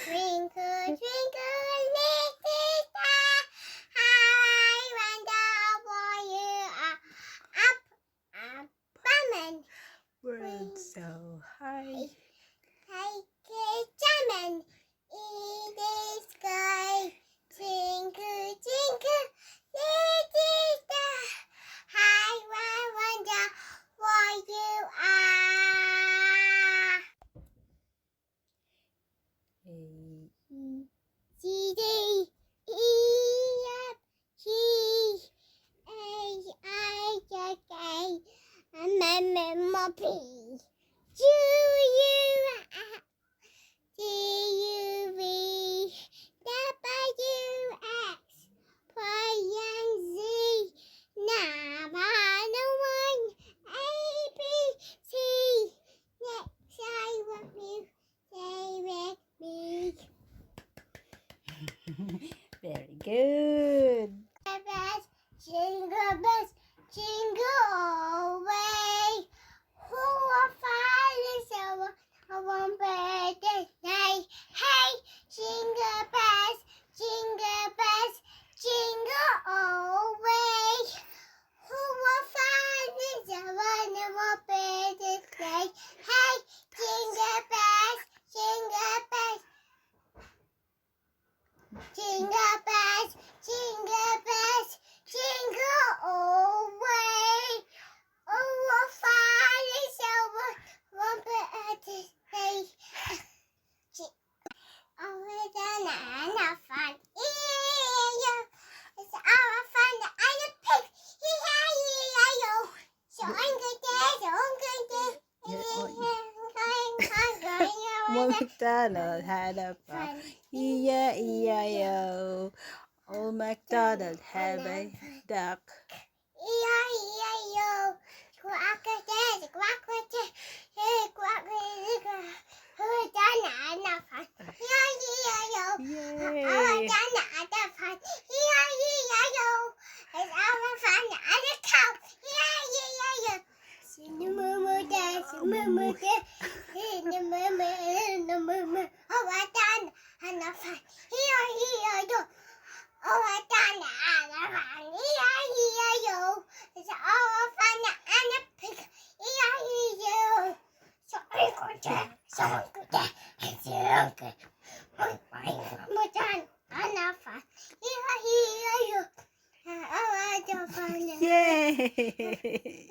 Twinkle, twinkle, little star, how I wonder why you are up above Bird so high. like a diamond in the sky. Twinkle, twinkle, little star, how I wonder why you are. C D E F G H I J K and M O P Q U R T U V W X Y and Z. Now I know one A B C. Next I want you stay with me. Very good. Jingle bells, jingle all the way. Who will find us a one birthday night? Hey, jingle bells, jingle all the way. Who will find us a one birthday night? Hey, jingle bells, jingle bells. Jingle bells, jingle all the way. Oh, what fun is over one birthday day. Oh, it's another fun. Yeah, it's our fun. I'm a pig. Yeah. So I'm Old MacDonald had a farm. E-I-E-I-O. Old MacDonald had a duck. E-I-E-I-O. Yay! Oh, I done it. It's all fun and a pig. E-I-E-U. So good. It's so good. We're done. Enough fun. E-I-E-U. Oh, I don't find it. Yay!